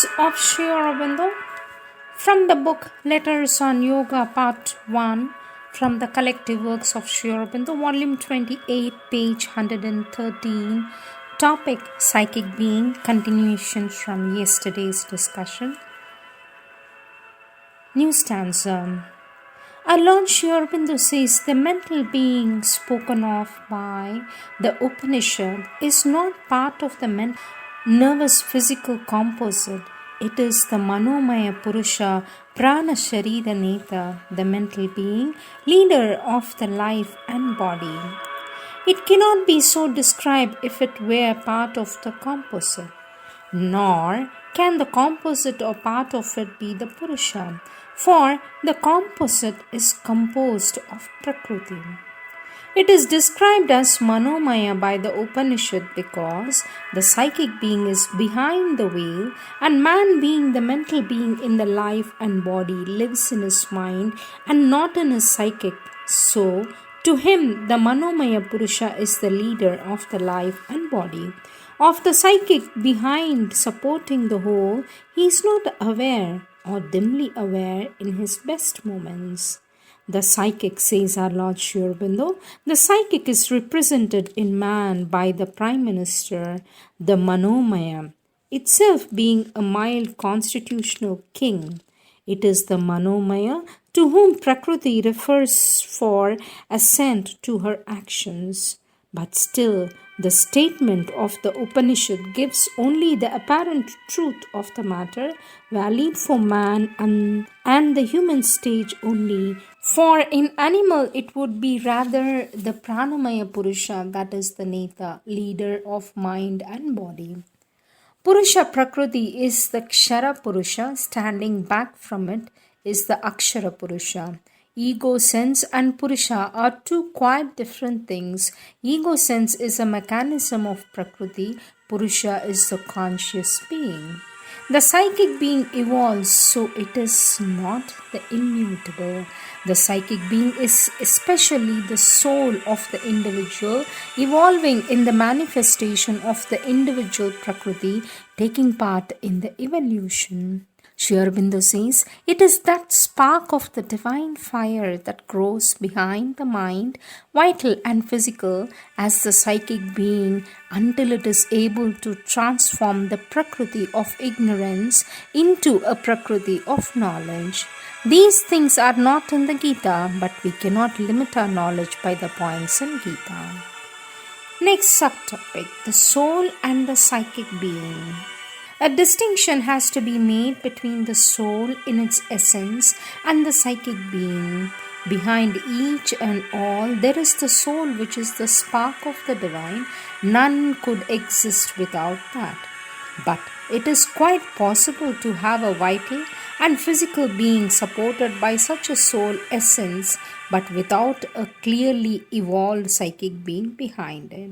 Words of Sri Aurobindo from the book Letters on Yoga Part 1 from the Collective Works of Sri Aurobindo, Volume 28, page 113, topic Psychic Being, continuation from yesterday's discussion. New stanza. Our Lord Sri Aurobindo says the mental being spoken of by the Upanishad is not part of the nervous physical composite. It is the Manomaya Purusha, Prana Sharira Neta, the mental being, leader of the life and body. It cannot be so described if it were part of the composite, nor can the composite or part of it be the Purusha, for the composite is composed of Prakriti. It is described as Manomaya by the Upanishad because the psychic being is behind the veil, and man, being the mental being in the life and body, lives in his mind and not in his psychic. So, to him, the Manomaya Purusha is the leader of the life and body. Of the psychic behind supporting the whole, he is not aware or dimly aware in his best moments. The psychic, says our Lord Sri Aurobindo, the psychic is represented in man by the Prime Minister, the Manomaya, itself being a mild constitutional king. It is the Manomaya to whom Prakriti refers for assent to her actions. But still, the statement of the Upanishad gives only the apparent truth of the matter, valid for man and the human stage only. For in animal it would be rather the Pranamaya Purusha, that is the Neta, leader of mind and body. Purusha Prakriti is the Kshara Purusha, standing back from it is the Akshara Purusha. Ego sense and Purusha are two quite different things. Ego sense is a mechanism of Prakriti, Purusha is the conscious being. The psychic being evolves, so it is not the immutable. The psychic being is especially the soul of the individual, evolving in the manifestation of the individual Prakriti, taking part in the evolution. Sri Aurobindo says, it is that spark of the divine fire that grows behind the mind, vital and physical, as the psychic being, until it is able to transform the Prakriti of ignorance into a Prakriti of knowledge. These things are not in the Gita, but we cannot limit our knowledge by the points in Gita. Next subtopic, the soul and the psychic being. A distinction has to be made between the soul in its essence and the psychic being. Behind each and all, there is the soul, which is the spark of the divine. None could exist without that. But it is quite possible to have a vital and physical being supported by such a soul essence, but without a clearly evolved psychic being behind it.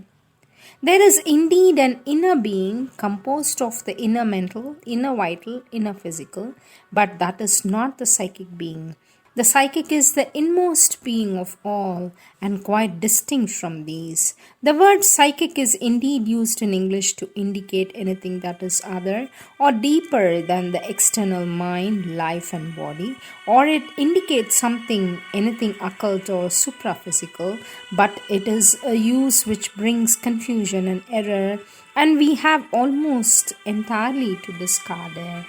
There is indeed an inner being composed of the inner mental, inner vital, inner physical, but that is not the psychic being. The psychic is the inmost being of all and quite distinct from these. The word psychic is indeed used in English to indicate anything that is other or deeper than the external mind, life and body, or it indicates something, anything occult or supraphysical, but it is a use which brings confusion and error, and we have almost entirely to discard it.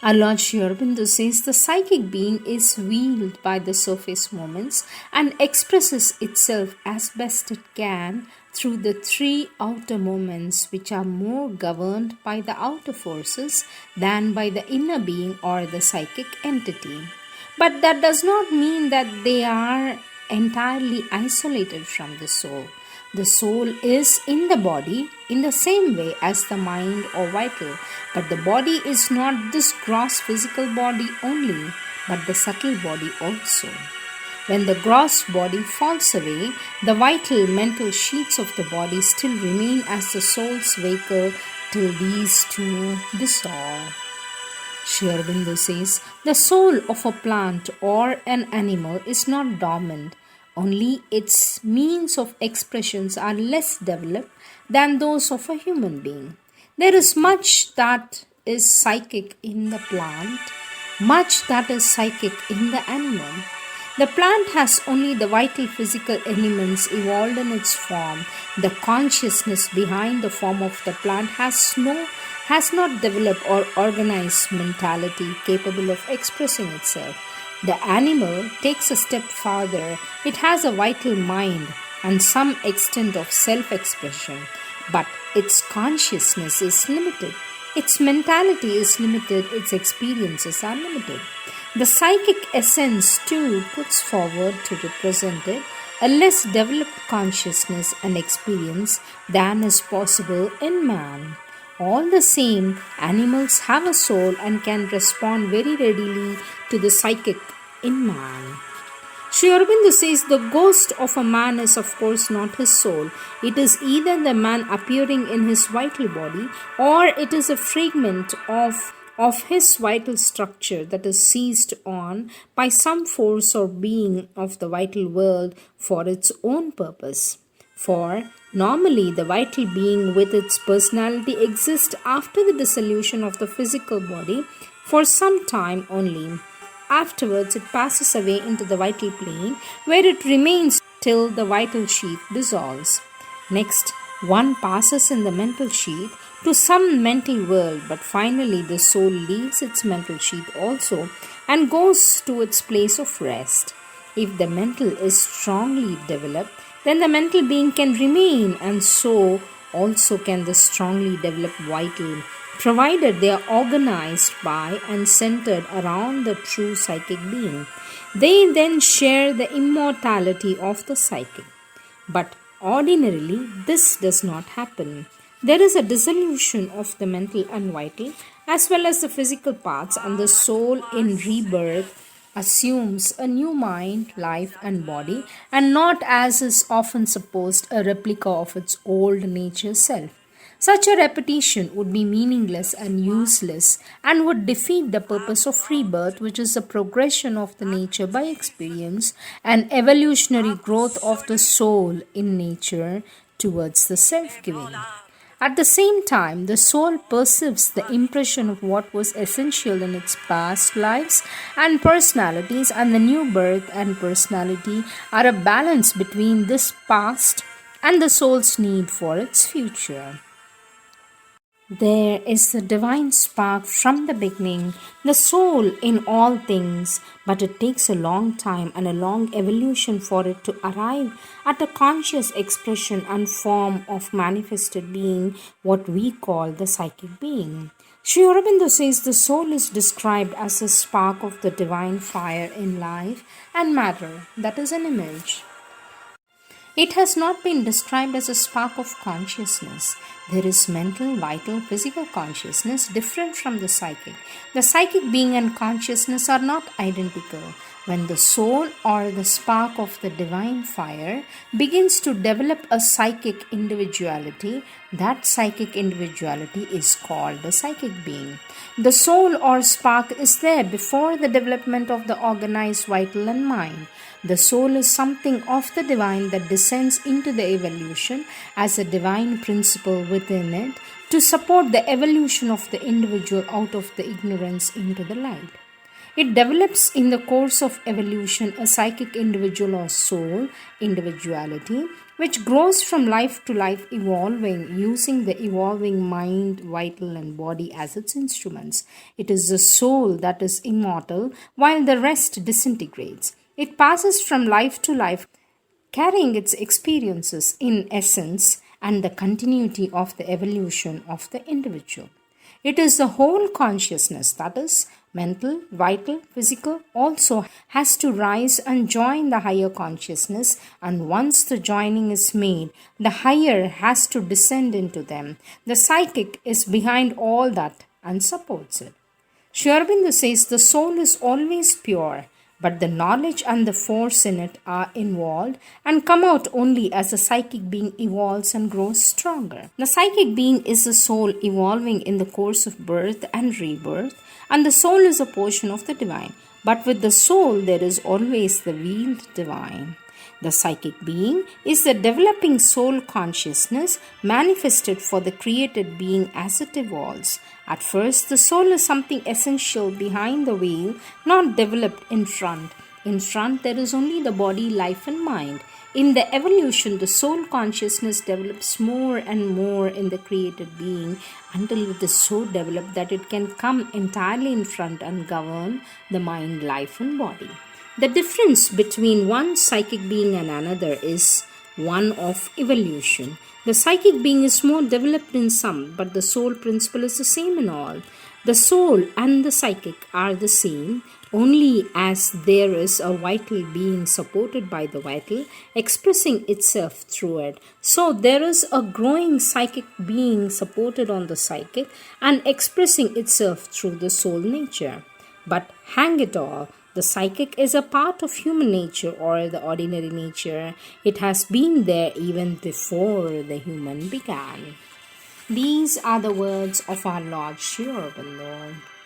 Our Lord Sri Aurobindo says the psychic being is wheeled by the surface moments and expresses itself as best it can through the three outer moments, which are more governed by the outer forces than by the inner being or the psychic entity. But that does not mean that they are entirely isolated from the soul. The soul is in the body in the same way as the mind or vital, but the body is not this gross physical body only, but the subtle body also. When the gross body falls away, the vital mental sheets of the body still remain as the soul's vehicle till these two dissolve. Sri Aurobindo says, the soul of a plant or an animal is not dormant, only its means of expressions are less developed than those of a human being. There is much that is psychic in the plant, much that is psychic in the animal. The plant has only the vital physical elements evolved in its form. The consciousness behind the form of the plant has not developed or organized mentality capable of expressing itself. The animal takes a step farther. It has a vital mind and some extent of self-expression, but its consciousness is limited. Its mentality is limited, its experiences are limited. The psychic essence too puts forward to represent it a less developed consciousness and experience than is possible in man. All the same, animals have a soul and can respond very readily to the psychic in man. Sri Aurobindo says the ghost of a man is of course not his soul. It is either the man appearing in his vital body or it is a fragment of his vital structure that is seized on by some force or being of the vital world for its own purpose. For normally the vital being with its personality exists after the dissolution of the physical body for some time only. Afterwards, it passes away into the vital plane where it remains till the vital sheath dissolves. Next, one passes in the mental sheath to some mental world, but finally the soul leaves its mental sheath also and goes to its place of rest. If the mental is strongly developed, then the mental being can remain, and so also can the strongly developed vital, provided they are organized by and centered around the true psychic being. They then share the immortality of the psychic. But ordinarily, this does not happen. There is a dissolution of the mental and vital, as well as the physical parts, and the soul in rebirth assumes a new mind, life, and body, and not, as is often supposed, a replica of its old nature self. Such a repetition would be meaningless and useless and would defeat the purpose of rebirth, which is the progression of the nature by experience and evolutionary growth of the soul in nature towards the self-giving. At the same time, the soul perceives the impression of what was essential in its past lives and personalities, and the new birth and personality are a balance between this past and the soul's need for its future. There is the divine spark from the beginning, the soul in all things, but it takes a long time and a long evolution for it to arrive at a conscious expression and form of manifested being, what we call the psychic being. Sri Aurobindo says the soul is described as a spark of the divine fire in life and matter, that is an image. It has not been described as a spark of consciousness. There is mental, vital, physical consciousness different from the psychic. The psychic being and consciousness are not identical. When the soul or the spark of the divine fire begins to develop a psychic individuality, that psychic individuality is called the psychic being. The soul or spark is there before the development of the organized vital and mind. The soul is something of the divine that descends into the evolution as a divine principle within it to support the evolution of the individual out of the ignorance into the light. It develops in the course of evolution a psychic individual or soul individuality which grows from life to life, evolving using the evolving mind, vital and body as its instruments. It is the soul that is immortal while the rest disintegrates. It passes from life to life, carrying its experiences in essence and the continuity of the evolution of the individual. It is the whole consciousness, that is, mental, vital, physical, also has to rise and join the higher consciousness, and once the joining is made, the higher has to descend into them. The psychic is behind all that and supports it. Sri Aurobindo says the soul is always pure, but the knowledge and the force in it are involved and come out only as the psychic being evolves and grows stronger. The psychic being is the soul evolving in the course of birth and rebirth, and the soul is a portion of the divine. But with the soul, there is always the veiled divine. The psychic being is the developing soul consciousness manifested for the created being as it evolves. At first, the soul is something essential behind the veil, not developed in front. In front, there is only the body, life, and mind. In the evolution, the soul consciousness develops more and more in the created being until it is so developed that it can come entirely in front and govern the mind, life, and body. The difference between one psychic being and another is one of evolution. The psychic being is more developed in some, but the soul principle is the same in all. The soul and the psychic are the same only as there is a vital being supported by the vital expressing itself through it. So there is a growing psychic being supported on the psychic and expressing itself through the soul nature. But hang it all, the psychic is a part of human nature or the ordinary nature. It has been there even before the human began. These are the words of our Lord Sri Aurobindo.